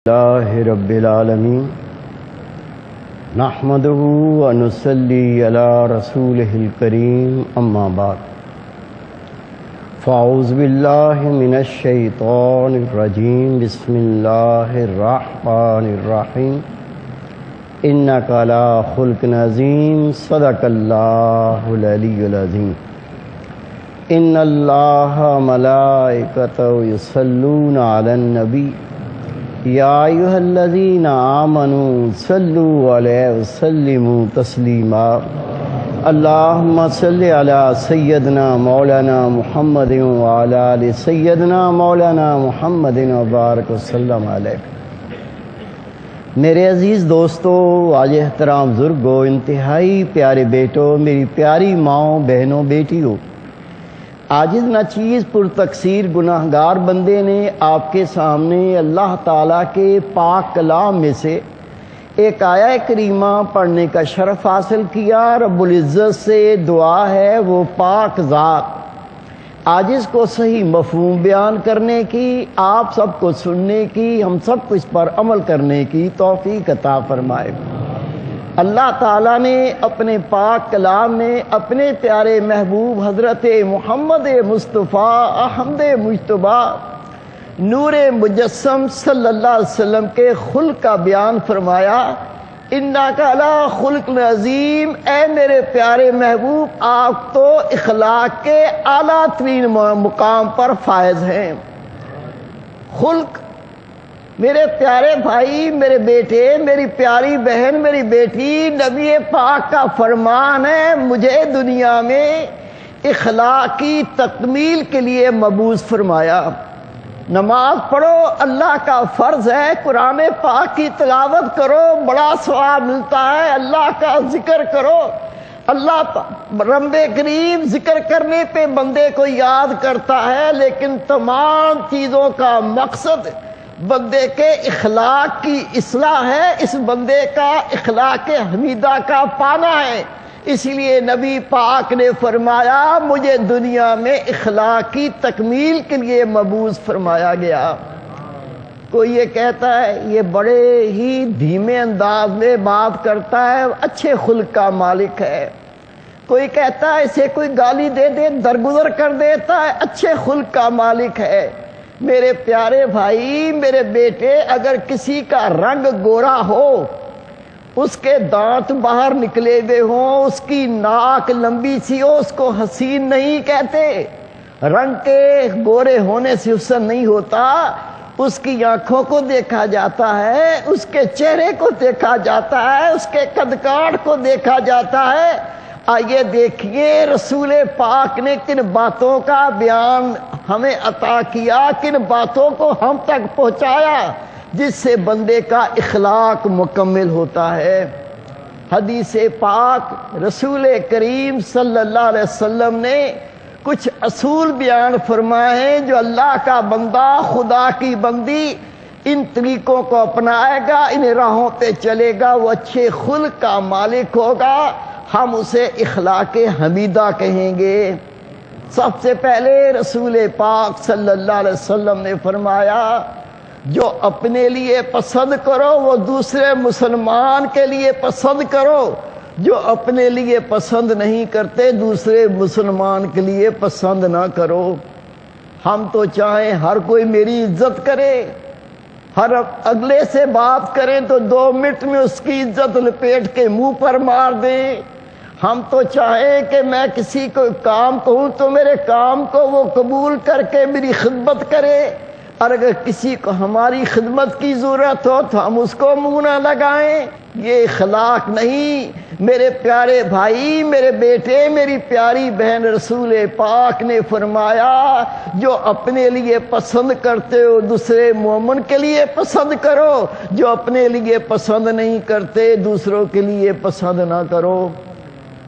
اللہ رب العالمین نحمدہ ونصلی علی رسولہ الکریم اما بعد فاعوذ باللہ من الشیطان الرجیم بسم اللہ الرحمن الرحیم انک علی خلق عظیم صدق اللہ العلی العظیم ان اللہ ملائکتہ یصلون علی النبی یا ایھا الذین آمنوا صلوا علیہ وسلموا تسلیما اللہم صل علی سیدنا مولانا محمد وعلی آل سیدنا مولانا محمد وبارک وسلم علیہ۔ میرے عزیز دوستو، واجب احترام بزرگو، انتہائی پیارے بیٹو، میری پیاری ماؤں، بہنوں، بیٹیوں، عاجز ناچیز پر تقصیر گناہگار بندے نے آپ کے سامنے اللہ تعالیٰ کے پاک کلام میں سے ایک آیہ کریمہ پڑھنے کا شرف حاصل کیا۔ رب العزت سے دعا ہے وہ پاک ذات عاجز کو صحیح مفہوم بیان کرنے کی، آپ سب کو سننے کی، ہم سب کو اس پر عمل کرنے کی توفیق عطا فرمائے۔ اللہ تعالیٰ نے اپنے پاک کلام میں اپنے پیارے محبوب حضرت محمد مصطفیٰ احمد مجتبیٰ نور مجسم صلی اللہ علیہ وسلم کے خلق کا بیان فرمایا۔ انک علی خلق عظیم، اے میرے پیارے محبوب، آپ تو اخلاق کے اعلیٰ ترین مقام پر فائز ہیں۔ خلق، میرے پیارے بھائی، میرے بیٹے، میری پیاری بہن، میری بیٹی، نبی پاک کا فرمان ہے، مجھے دنیا میں اخلاق کی تکمیل کے لیے مبعوث فرمایا۔ نماز پڑھو، اللہ کا فرض ہے، قرآن پاک کی تلاوت کرو، بڑا ثواب ملتا ہے، اللہ کا ذکر کرو۔ اللہ رب کریم ذکر کرنے پہ بندے کو یاد کرتا ہے، لیکن تمام چیزوں کا مقصد بندے کے اخلاق کی اصلاح ہے، اس بندے کا اخلاق حمیدہ کا پانا ہے۔ اسی لیے نبی پاک نے فرمایا، مجھے دنیا میں اخلاق کی تکمیل کے لیے مبعوث فرمایا گیا۔ کوئی یہ کہتا ہے یہ بڑے ہی دھیمے انداز میں بات کرتا ہے، اچھے خلق کا مالک ہے۔ کوئی کہتا ہے اسے کوئی گالی دے دے درگزر کر دیتا ہے، اچھے خلق کا مالک ہے۔ میرے پیارے بھائی، میرے بیٹے، اگر کسی کا رنگ گورا ہو، اس کے دانت باہر نکلے ہوئے ہوں، اس کی ناک لمبی سی ہو، اس کو حسین نہیں کہتے۔ رنگ کے گورے ہونے سے حسن نہیں ہوتا، اس کی آنکھوں کو دیکھا جاتا ہے، اس کے چہرے کو دیکھا جاتا ہے، اس کے قد کاٹ کو دیکھا جاتا ہے۔ آئیے دیکھیے رسول پاک نے کن باتوں کا بیان ہمیں عطا کیا، کن باتوں کو ہم تک پہنچایا جس سے بندے کا اخلاق مکمل ہوتا ہے۔ حدیث پاک رسول کریم صلی اللہ علیہ وسلم نے کچھ اصول بیان فرمائے ہیں، جو اللہ کا بندہ، خدا کی بندی ان طریقوں کو اپنائے گا، ان راہوں پہ چلے گا، وہ اچھے خلق کا مالک ہوگا، ہم اسے اخلاق حمیدہ کہیں گے۔ سب سے پہلے رسول پاک صلی اللہ علیہ وسلم نے فرمایا، جو اپنے لیے پسند کرو وہ دوسرے مسلمان کے لیے پسند کرو، جو اپنے لیے پسند نہیں کرتے دوسرے مسلمان کے لیے پسند نہ کرو۔ ہم تو چاہیں ہر کوئی میری عزت کرے، ہر اگلے سے بات کریں تو 2 منٹ میں اس کی عزت لپیٹ کے منہ پر مار دیں۔ ہم تو چاہیں کہ میں کسی کو کام کہوں تو میرے کام کو وہ قبول کر کے میری خدمت کرے، اور اگر کسی کو ہماری خدمت کی ضرورت ہو تو ہم اس کو منہ نہ لگائیں۔ یہ اخلاق نہیں۔ میرے پیارے بھائی، میرے بیٹے، میری پیاری بہن، رسول پاک نے فرمایا، جو اپنے لیے پسند کرتے ہو دوسرے مومن کے لیے پسند کرو، جو اپنے لیے پسند نہیں کرتے دوسروں کے لیے پسند نہ کرو۔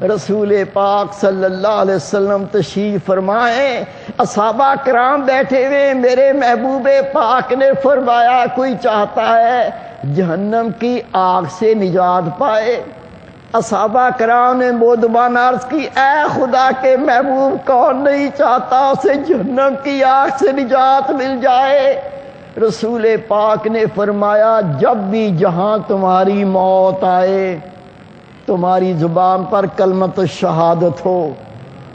رسول پاک صلی اللہ علیہ وسلم تشریف فرمائے، اصحابہ کرام بیٹھے ہوئے، میرے محبوب پاک نے فرمایا، کوئی چاہتا ہے جہنم کی آگ سے نجات پائے؟ اصحابہ کرام نے مودبانہ عرض کی، اے خدا کے محبوب، کون نہیں چاہتا اسے جہنم کی آگ سے نجات مل جائے؟ رسول پاک نے فرمایا جب بھی جہاں تمہاری موت آئے تمہاری زبان پر کلمۃ الشہادت ہو،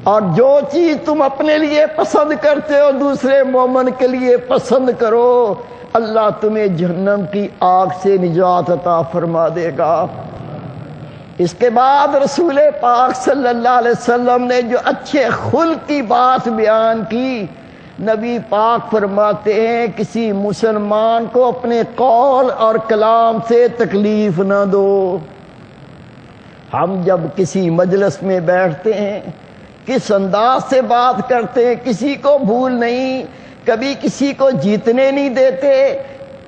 اور جو چیز تم اپنے لیے پسند کرتے ہو دوسرے مومن کے لیے پسند کرو، اللہ تمہیں جہنم کی آگ سے نجات عطا فرما دے گا۔ اس کے بعد رسول پاک صلی اللہ علیہ وسلم نے جو اچھے خلق کی بات بیان کی، نبی پاک فرماتے ہیں کسی مسلمان کو اپنے قول اور کلام سے تکلیف نہ دو۔ ہم جب کسی مجلس میں بیٹھتے ہیں کس انداز سے بات کرتے ہیں، کسی کو بھول نہیں، کبھی کسی کو جیتنے نہیں دیتے،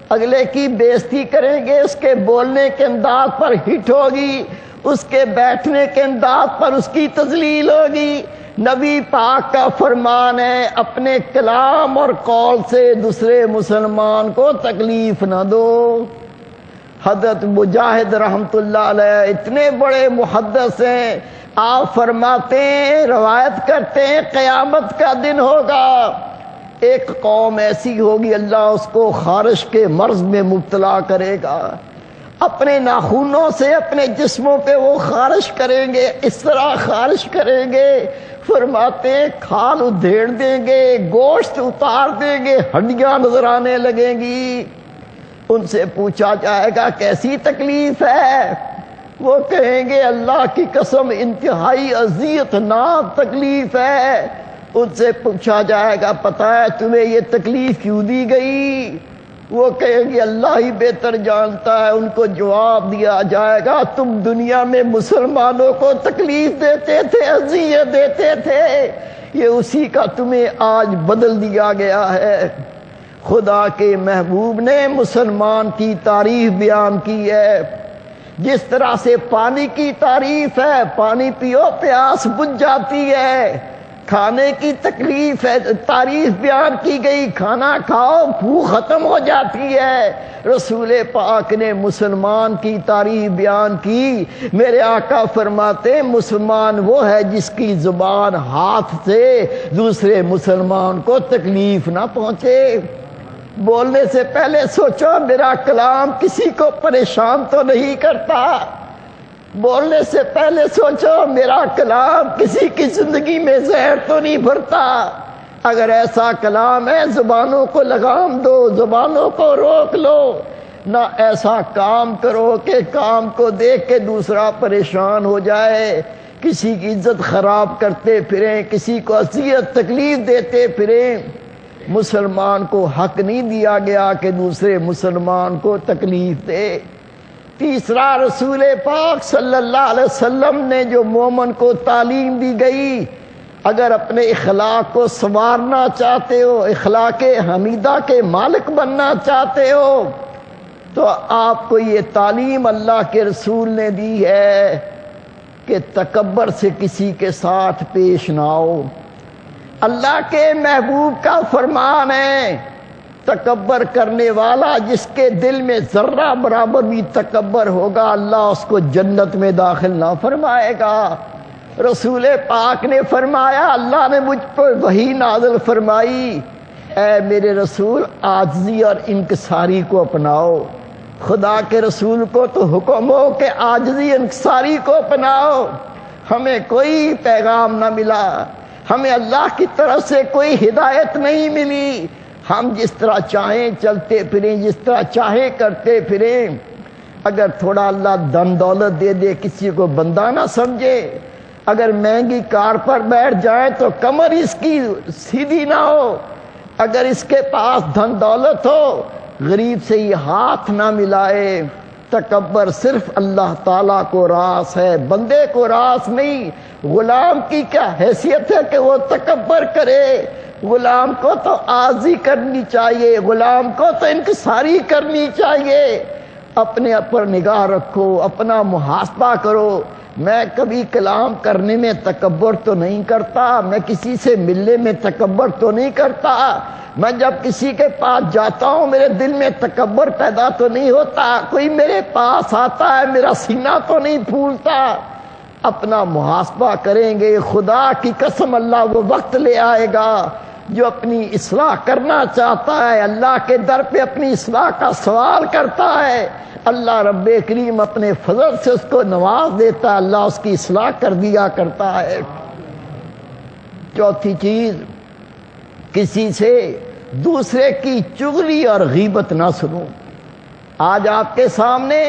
اگلے کی بےزتی کریں گے، اس کے بولنے کے انداز پر ہٹ ہوگی، اس کے بیٹھنے کے انداز پر اس کی تذلیل ہوگی۔ نبی پاک کا فرمان ہے اپنے کلام اور قول سے دوسرے مسلمان کو تکلیف نہ دو۔ حضرت مجاہد رحمت اللہ علیہ اتنے بڑے محدث ہیں، آپ فرماتے ہیں، روایت کرتے ہیں، قیامت کا دن ہوگا، ایک قوم ایسی ہوگی اللہ اس کو خارش کے مرض میں مبتلا کرے گا، اپنے ناخنوں سے اپنے جسموں پہ وہ خارش کریں گے، اس طرح خارش کریں گے، فرماتے ہیں کھال ادھیڑ دیں گے، گوشت اتار دیں گے، ہڈیاں نظر آنے لگیں گی۔ ان سے پوچھا جائے گا کیسی تکلیف ہے؟ وہ کہیں گے اللہ کی قسم انتہائی اذیت ناک تکلیف ہے۔ ان سے پوچھا جائے گا پتہ ہے تمہیں یہ تکلیف کیوں دی گئی؟ وہ کہیں گے اللہ ہی بہتر جانتا ہے۔ ان کو جواب دیا جائے گا تم دنیا میں مسلمانوں کو تکلیف دیتے تھے، اذیت دیتے تھے، یہ اسی کا تمہیں آج بدل دیا گیا ہے۔ خدا کے محبوب نے مسلمان کی تعریف بیان کی ہے، جس طرح سے پانی کی تعریف ہے، پانی پیو پیاس بجھ جاتی ہے، کھانے کی تکلیف ہے، تعریف بیان کی گئی، کھانا کھاؤ بھوک ختم ہو جاتی ہے۔ رسول پاک نے مسلمان کی تعریف بیان کی، میرے آقا فرماتے ہیں مسلمان وہ ہے جس کی زبان ہاتھ سے دوسرے مسلمان کو تکلیف نہ پہنچے۔ بولنے سے پہلے سوچو میرا کلام کسی کو پریشان تو نہیں کرتا، بولنے سے پہلے سوچو میرا کلام کسی کی زندگی میں زہر تو نہیں بھرتا۔ اگر ایسا کلام ہے زبانوں کو لگام دو، زبانوں کو روک لو، نہ ایسا کام کرو کہ کام کو دیکھ کے دوسرا پریشان ہو جائے، کسی کی عزت خراب کرتے پھریں، کسی کو اذیت تکلیف دیتے پھریں۔ مسلمان کو حق نہیں دیا گیا کہ دوسرے مسلمان کو تکلیف دے۔ تیسرا رسول پاک صلی اللہ علیہ وسلم نے جو مومن کو تعلیم دی گئی، اگر اپنے اخلاق کو سنوارنا چاہتے ہو، اخلاق حمیدہ کے مالک بننا چاہتے ہو، تو آپ کو یہ تعلیم اللہ کے رسول نے دی ہے کہ تکبر سے کسی کے ساتھ پیش نہ آؤ۔ اللہ کے محبوب کا فرمان ہے تکبر کرنے والا جس کے دل میں ذرہ برابر بھی تکبر ہوگا اللہ اس کو جنت میں داخل نہ فرمائے گا۔ رسول پاک نے فرمایا اللہ نے مجھ پر وحی نازل فرمائی، اے میرے رسول عاجزی اور انکساری کو اپناؤ۔ خدا کے رسول کو تو حکم ہو کہ عاجزی انکساری کو اپناؤ۔ ہمیں کوئی پیغام نہ ملا، ہمیں اللہ کی طرف سے کوئی ہدایت نہیں ملی، ہم جس طرح چاہیں چلتے پھریں، جس طرح چاہیں کرتے پھریں۔ اگر تھوڑا اللہ دن دولت دے دے کسی کو بندہ نہ سمجھے، اگر مہنگی کار پر بیٹھ جائیں تو کمر اس کی سیدھی نہ ہو، اگر اس کے پاس دھن دولت ہو غریب سے یہ ہاتھ نہ ملائے۔ تکبر صرف اللہ تعالیٰ کو راس ہے، بندے کو راس نہیں۔ غلام کی کیا حیثیت ہے کہ وہ تکبر کرے؟ غلام کو تو عاجزی کرنی چاہیے، غلام کو تو انکساری کرنی چاہیے۔ اپنے پر نگاہ رکھو، اپنا محاسبہ کرو۔ میں کبھی کلام کرنے میں تکبر تو نہیں کرتا، میں کسی سے ملنے میں تکبر تو نہیں کرتا، میں جب کسی کے پاس جاتا ہوں میرے دل میں تکبر پیدا تو نہیں ہوتا، کوئی میرے پاس آتا ہے میرا سینہ تو نہیں پھولتا۔ اپنا محاسبہ کریں گے، خدا کی قسم اللہ وہ وقت لے آئے گا جو اپنی اصلاح کرنا چاہتا ہے اللہ کے در پہ اپنی اصلاح کا سوال کرتا ہے، اللہ رب کریم اپنے فضل سے اس کو نواز دیتا ہے، اللہ اس کی اصلاح کر دیا کرتا ہے۔ چوتھی چیز، کسی سے دوسرے کی چغلی اور غیبت نہ سنو۔ آج آپ کے سامنے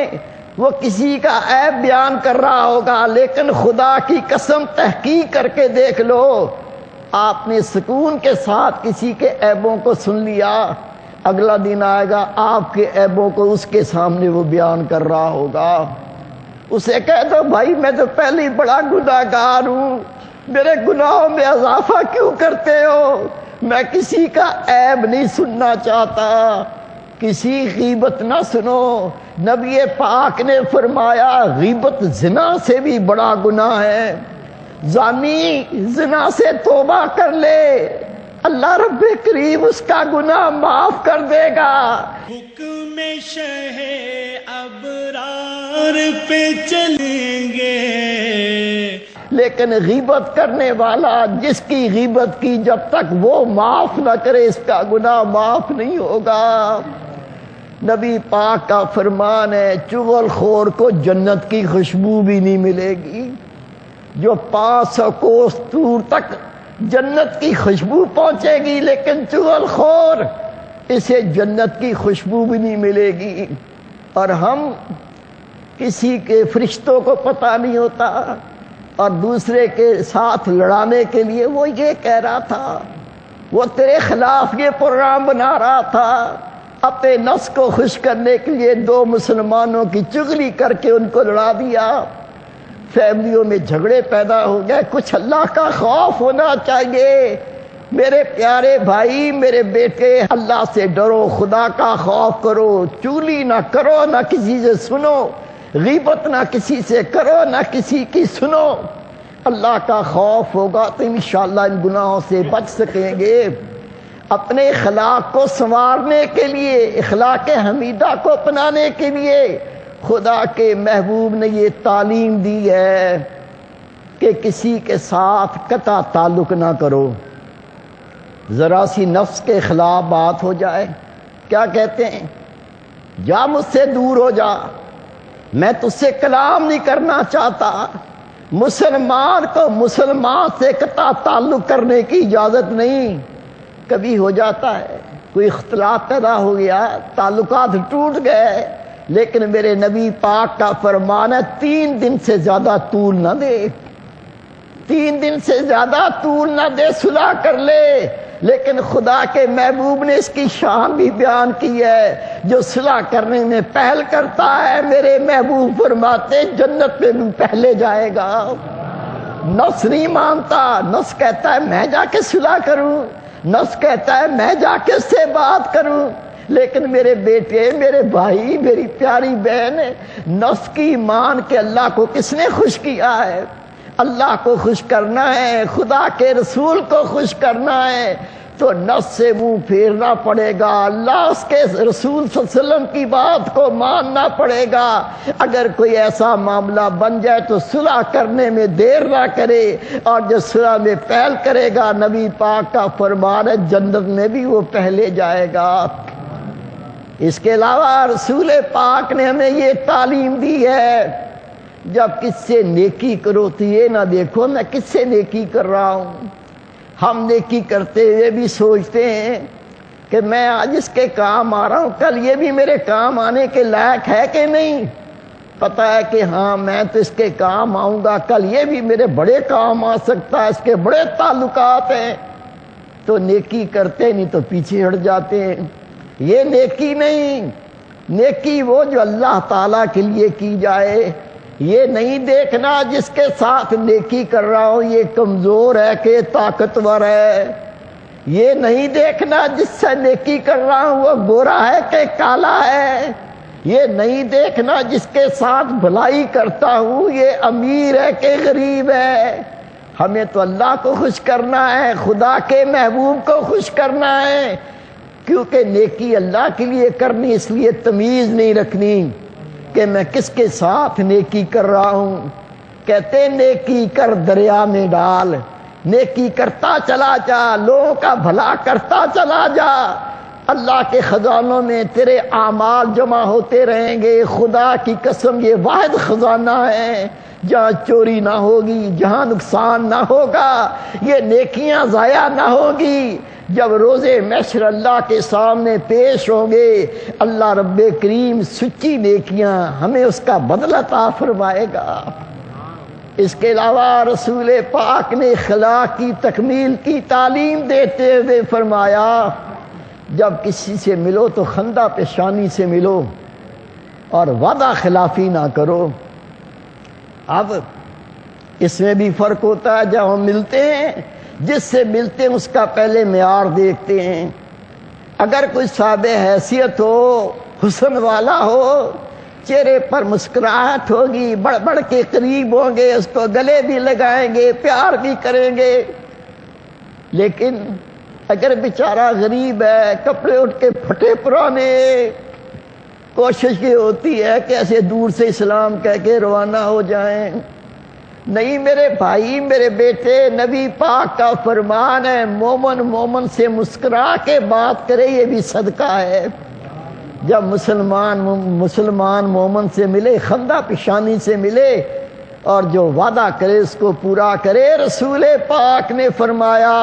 وہ کسی کا عیب بیان کر رہا ہوگا، لیکن خدا کی قسم تحقیق کر کے دیکھ لو، آپ نے سکون کے ساتھ کسی کے عیبوں کو سن لیا، اگلا دن آئے گا آپ کے عیبوں کو اس کے سامنے وہ بیان کر رہا ہوگا۔ اسے کہہ دو بھائی میں تو پہلے ہی بڑا گناہگار ہوں، میرے گناہوں میں اضافہ کیوں کرتے ہو؟ میں کسی کا عیب نہیں سننا چاہتا، کسی غیبت نہ سنو۔ نبی پاک نے فرمایا غیبت زنا سے بھی بڑا گناہ ہے، زانی زنا سے توبہ کر لے، اللہ رب کریم اس کا گناہ معاف کر دے گا۔ حکم شہ ابرار پہ چلیں گے، لیکن غیبت کرنے والا جس کی غیبت کی جب تک وہ معاف نہ کرے اس کا گناہ معاف نہیں ہوگا۔ نبی پاک کا فرمان ہے چغل خور کو جنت کی خوشبو بھی نہیں ملے گی، جو 500 کوس دور تک جنت کی خوشبو پہنچے گی، لیکن چغل خور اسے جنت کی خوشبو بھی نہیں ملے گی۔ اور ہم کسی کے فرشتوں کو پتہ نہیں ہوتا، اور دوسرے کے ساتھ لڑانے کے لیے وہ یہ کہہ رہا تھا، وہ تیرے خلاف یہ پروگرام بنا رہا تھا، اپنے نفس کو خوش کرنے کے لیے 2 مسلمانوں کی چغلی کر کے ان کو لڑا دیا، فیملیوں میں جھگڑے پیدا ہو گئے۔ کچھ اللہ کا خوف ہونا چاہیے میرے پیارے بھائی، میرے بیٹے، اللہ سے ڈرو، خدا کا خوف کرو، چغلی نہ کرو، نہ کسی سے سنو، غیبت نہ کسی سے کرو، نہ کسی کی سنو۔ اللہ کا خوف ہوگا تو انشاءاللہ ان گناہوں سے بچ سکیں گے۔ اپنے اخلاق کو سنوارنے کے لیے، اخلاق حمیدہ کو اپنانے کے لیے خدا کے محبوب نے یہ تعلیم دی ہے کہ کسی کے ساتھ قطع تعلق نہ کرو۔ ذرا سی نفس کے خلاف بات ہو جائے، کیا کہتے ہیں؟ جا مجھ سے دور ہو جا، میں تجھ سے کلام نہیں کرنا چاہتا۔ مسلمان کو مسلمان سے قطع تعلق کرنے کی اجازت نہیں۔ کبھی ہو جاتا ہے کوئی اختلاف پیدا ہو گیا، تعلقات ٹوٹ گئے، لیکن میرے نبی پاک کا فرمان ہے 3 دن سے زیادہ طول نہ دے، 3 دن سے زیادہ طول نہ دے، صلح کر لے۔ لیکن خدا کے محبوب نے اس کی شان بھی بیان کی ہے، جو صلح کرنے میں پہل کرتا ہے میرے محبوب فرماتے جنت میں بھی پہلے جائے گا۔ نفس نہیں مانتا، نفس کہتا ہے میں جا کے صلح کروں، نفس کہتا ہے میں جا کے اس سے بات کروں، لیکن میرے بیٹے، میرے بھائی، میری پیاری بہن، نفس کی مان کے اللہ کو کس نے خوش کیا ہے؟ اللہ کو خوش کرنا ہے، خدا کے رسول کو خوش کرنا ہے تو نفس سے منہ پھیرنا پڑے گا، اللہ اس کے رسول صلی اللہ علیہ وسلم کی بات کو ماننا پڑے گا۔ اگر کوئی ایسا معاملہ بن جائے تو صلح کرنے میں دیر نہ کرے، اور جو صلح میں پہل کرے گا نبی پاک کا فرمان ہے جنت میں بھی وہ پہلے جائے گا۔ اس کے علاوہ رسول پاک نے ہمیں یہ تعلیم دی ہے جب کس سے نیکی کرو تو یہ نہ دیکھو میں کس سے نیکی کر رہا ہوں۔ ہم نیکی کرتے ہوئے بھی سوچتے ہیں کہ میں آج اس کے کام آ رہا ہوں، کل یہ بھی میرے کام آنے کے لائق ہے کہ نہیں؟ پتہ ہے کہ ہاں میں تو اس کے کام آؤں گا، کل یہ بھی میرے بڑے کام آ سکتا ہے، اس کے بڑے تعلقات ہیں، تو نیکی کرتے نہیں تو پیچھے ہٹ جاتے ہیں۔ یہ نیکی نہیں، نیکی وہ جو اللہ تعالیٰ کے لیے کی جائے۔ یہ نہیں دیکھنا جس کے ساتھ نیکی کر رہا ہوں یہ کمزور ہے کہ طاقتور ہے، یہ نہیں دیکھنا جس سے نیکی کر رہا ہوں وہ گورا ہے کہ کالا ہے، یہ نہیں دیکھنا جس کے ساتھ بھلائی کرتا ہوں یہ امیر ہے کہ غریب ہے۔ ہمیں تو اللہ کو خوش کرنا ہے، خدا کے محبوب کو خوش کرنا ہے، کیونکہ نیکی اللہ کے لیے کرنی، اس لیے تمیز نہیں رکھنی کہ میں کس کے ساتھ نیکی کر رہا ہوں۔ کہتے نیکی کر دریا میں ڈال، نیکی کرتا چلا جا، لوگوں کا بھلا کرتا چلا جا، اللہ کے خزانوں میں تیرے اعمال جمع ہوتے رہیں گے۔ خدا کی قسم یہ واحد خزانہ ہے جہاں چوری نہ ہوگی، جہاں نقصان نہ ہوگا، یہ نیکیاں ضائع نہ ہوگی۔ جب روز محشر اللہ کے سامنے پیش ہوں گے، اللہ رب کریم سچی نیکیاں ہمیں اس کا بدلہ عطا فرمائے گا۔ اس کے علاوہ رسول پاک نے اخلاق کی تکمیل کی تعلیم دیتے ہوئے فرمایا، جب کسی سے ملو تو خندہ پیشانی سے ملو اور وعدہ خلافی نہ کرو۔ اب اس میں بھی فرق ہوتا ہے، جب ہم ملتے ہیں جس سے ملتے ہیں اس کا پہلے معیار دیکھتے ہیں۔ اگر کوئی صاحب حیثیت ہو، حسن والا ہو، چہرے پر مسکراہٹ ہوگی، بڑھ بڑھ کے قریب ہوں گے، اس کو گلے بھی لگائیں گے، پیار بھی کریں گے۔ لیکن اگر بیچارہ غریب ہے، کپڑے اٹھ کے پھٹے پرانے، کوشش یہ ہوتی ہے کہ ایسے دور سے اسلام کہہ کے روانہ ہو جائیں۔ نہیں میرے بھائی، میرے بیٹے، نبی پاک کا فرمان ہے مومن مومن سے مسکرا کے بات کرے، یہ بھی صدقہ ہے۔ جب مسلمان مومن سے ملے، خندہ پیشانی سے ملے اور جو وعدہ کرے اس کو پورا کرے۔ رسول پاک نے فرمایا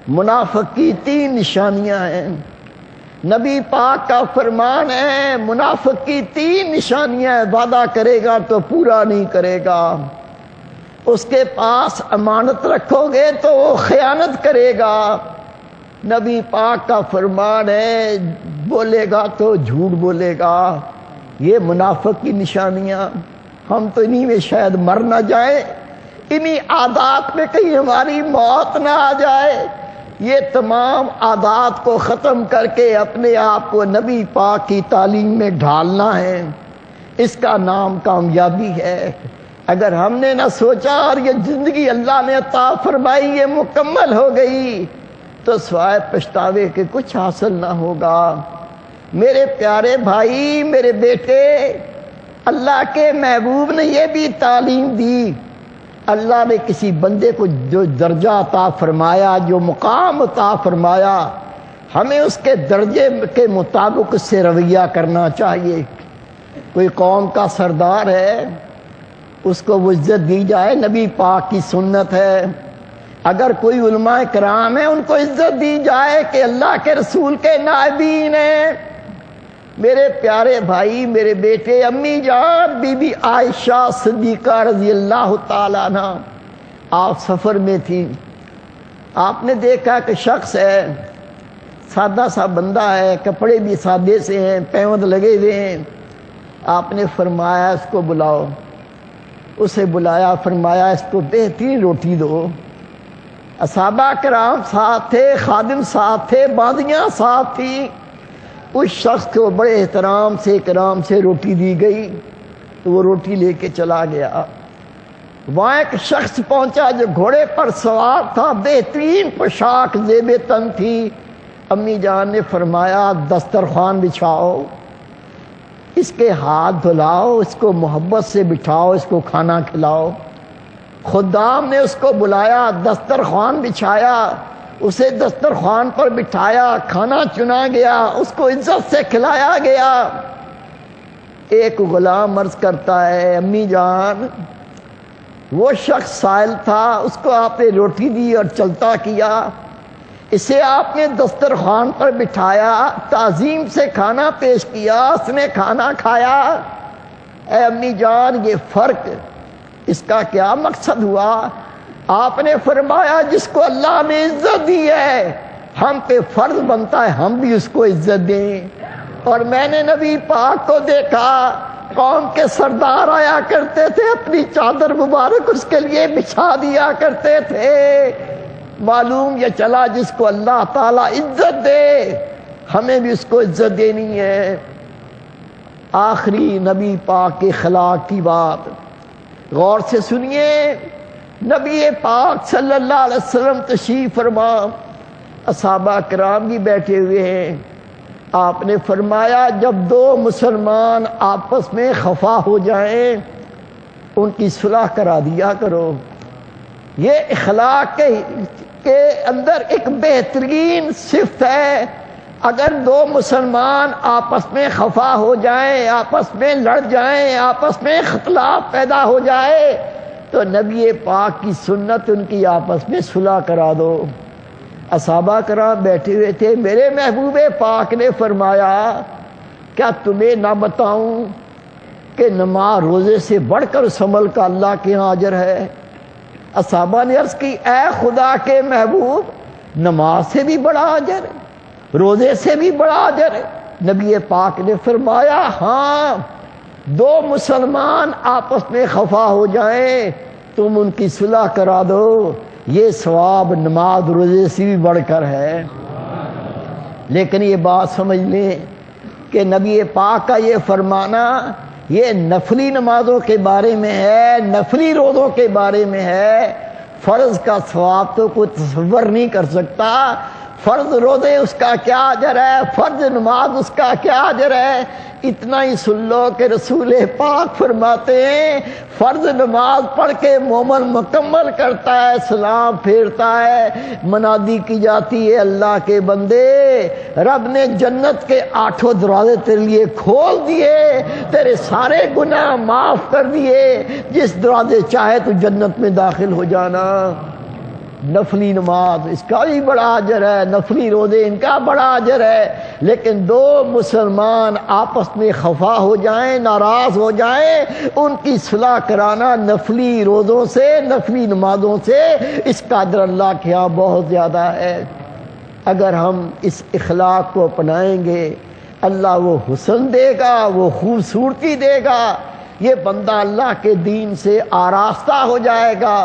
منافق کی 3 نشانیاں ہیں۔ نبی پاک کا فرمان ہے منافق کی 3 نشانیاں ہیں، وعدہ کرے گا تو پورا نہیں کرے گا، اس کے پاس امانت رکھو گے تو وہ خیانت کرے گا۔ نبی پاک کا فرمان ہے بولے گا تو جھوٹ بولے گا۔ یہ منافق کی نشانیاں، ہم تو انہی میں شاید مر نہ جائیں، انہی عادات میں کہیں ہماری موت نہ آ جائے۔ یہ تمام عادات کو ختم کر کے اپنے آپ کو نبی پاک کی تعلیم میں ڈھالنا ہے، اس کا نام کامیابی ہے۔ اگر ہم نے نہ سوچا اور یہ زندگی اللہ نے عطا فرمائی یہ مکمل ہو گئی تو سوائے پچھتاوے کے کچھ حاصل نہ ہوگا۔ میرے پیارے بھائی، میرے بیٹے، اللہ کے محبوب نے یہ بھی تعلیم دی۔ اللہ نے کسی بندے کو جو درجہ عطا فرمایا، جو مقام عطا فرمایا، ہمیں اس کے درجے کے مطابق اس سے رویہ کرنا چاہیے۔ کوئی قوم کا سردار ہے، اس کو وہ عزت دی جائے، نبی پاک کی سنت ہے۔ اگر کوئی علماء کرام ہیں ان کو عزت دی جائے کہ اللہ کے رسول کے نائبین ہیں۔ میرے پیارے بھائی، میرے بیٹے، امی جان بی بی عائشہ صدیقہ رضی اللہ تعالیٰ عنہ، آپ سفر میں تھی، آپ نے دیکھا کہ شخص ہے، سادہ سا بندہ ہے، کپڑے بھی سادے سے ہیں، پیوند لگے ہوئے ہیں۔ آپ نے فرمایا اس کو بلاؤ۔ اسے بلایا، فرمایا اس کو بہترین روٹی دو۔ صحابہ کرام ساتھ تھے، خادم ساتھ تھے، باندیاں ساتھ تھی۔ اس شخص کو بڑے احترام سے کرام سے روٹی دی گئی تو وہ روٹی لے کے چلا گیا۔ وہاں ایک شخص پہنچا جو گھوڑے پر سوار تھا، بہترین پوشاک زیب تن تھی۔ امی جان نے فرمایا دسترخوان بچھاؤ، اس کے ہاتھ دھلاؤ، اس کو محبت سے بٹھاؤ، اس کو کھانا کھلاؤ۔ خدام نے اس کو بلایا، دسترخوان بچھایا، اسے دسترخوان پر بٹھایا، کھانا چنا گیا، اس کو عزت سے کھلایا گیا۔ ایک غلام عرض کرتا ہے امی جان وہ شخص سائل تھا، اس کو آپ نے روٹی دی اور چلتا کیا، اسے آپ نے دسترخوان پر بٹھایا، تعظیم سے کھانا پیش کیا، اس نے کھانا کھایا۔ اے امی جان یہ فرق اس کا کیا مقصد ہوا؟ آپ نے فرمایا جس کو اللہ نے عزت دی ہے ہم پہ فرض بنتا ہے ہم بھی اس کو عزت دیں۔ اور میں نے نبی پاک کو دیکھا، قوم کے سردار آیا کرتے تھے، اپنی چادر مبارک اس کے لیے بچھا دیا کرتے تھے۔ معلوم یہ چلا جس کو اللہ تعالیٰ عزت دے ہمیں بھی اس کو عزت دینی ہے۔ آخری نبی پاک کے اخلاق کی بات غور سے سنیے۔ نبی پاک صلی اللہ علیہ وسلم تشریف فرما، اصحابہ کرام بھی بیٹھے ہوئے ہیں۔ آپ نے فرمایا جب 2 مسلمان آپس میں خفا ہو جائیں ان کی صلح کرا دیا کرو۔ یہ اخلاق کے اندر ایک بہترین صفت ہے۔ اگر دو مسلمان آپس میں خفا ہو جائیں، آپس میں لڑ جائیں، آپس میں اختلاف پیدا ہو جائے تو نبی پاک کی سنت ان کی آپس میں صلح کرا دو۔ صحابہ کرام بیٹھے ہوئے تھے، میرے محبوب پاک نے فرمایا کیا تمہیں نہ بتاؤں کہ نماز روزے سے بڑھ کر اس عمل کا اللہ کے ہاں اجر ہے؟ صحابہ نے عرض کی اے خدا کے محبوب، نماز سے بھی بڑا اجر ہے، روزے سے بھی بڑا اجر ہے؟ نبی پاک نے فرمایا ہاں، دو مسلمان آپس میں خفا ہو جائیں تم ان کی صلح کرا دو، یہ ثواب نماز روزے سے بھی بڑھ کر ہے۔ لیکن یہ بات سمجھ لیں کہ نبی پاک کا یہ فرمانا یہ نفلی نمازوں کے بارے میں ہے، نفلی روزوں کے بارے میں ہے۔ فرض کا ثواب تو کوئی تصور نہیں کر سکتا۔ فرض روزے اس کا کیا اجر ہے، فرض نماز اس کا کیا اجر ہے۔ اتنا ہی سن لو کہ رسول پاک فرماتے ہیں فرض نماز پڑھ کے مومن مکمل کرتا ہے، سلام پھیرتا ہے، منادی کی جاتی ہے اللہ کے بندے، رب نے جنت کے 8 دروازے تیرے لیے کھول دیے، تیرے سارے گناہ معاف کر دیے، جس دروازے چاہے تو جنت میں داخل ہو جانا۔ نفلی نماز اس کا بھی بڑا اجر ہے، نفلی روزے ان کا بڑا اجر ہے۔ لیکن دو مسلمان آپس میں خفا ہو جائیں، ناراض ہو جائیں، ان کی صلح کرانا نفلی روزوں سے، نفلی نمازوں سے، اس کا اجر اللہ کے ہاں بہت زیادہ ہے۔ اگر ہم اس اخلاق کو اپنائیں گے اللہ وہ حسن دے گا، وہ خوبصورتی دے گا، یہ بندہ اللہ کے دین سے آراستہ ہو جائے گا۔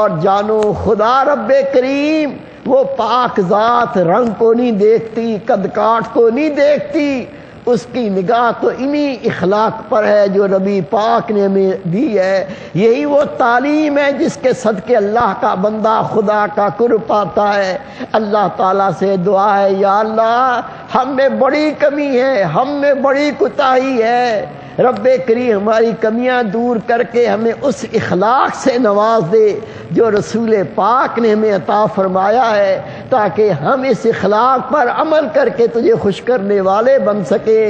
اور جانو خدا رب کریم وہ پاک ذات رنگ کو نہیں دیکھتی، قد کاٹ کو نہیں دیکھتی، اس کی نگاہ تو انہی اخلاق پر ہے جو نبی پاک نے ہمیں دی ہے۔ یہی وہ تعلیم ہے جس کے صدقے اللہ کا بندہ خدا کا قرب پاتا ہے۔ اللہ تعالیٰ سے دعا ہے یا اللہ ہم میں بڑی کمی ہے، ہم میں بڑی کوتاہی ہے، رب کریم ہماری کمیاں دور کر کے ہمیں اس اخلاق سے نواز دے جو رسول پاک نے ہمیں عطا فرمایا ہے، تاکہ ہم اس اخلاق پر عمل کر کے تجھے خوش کرنے والے بن سکے۔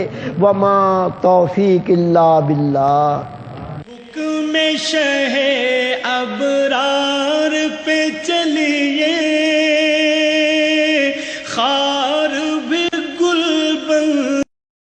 وما توفیق الا باللہ۔ حکم شہ ابرار پہ چلی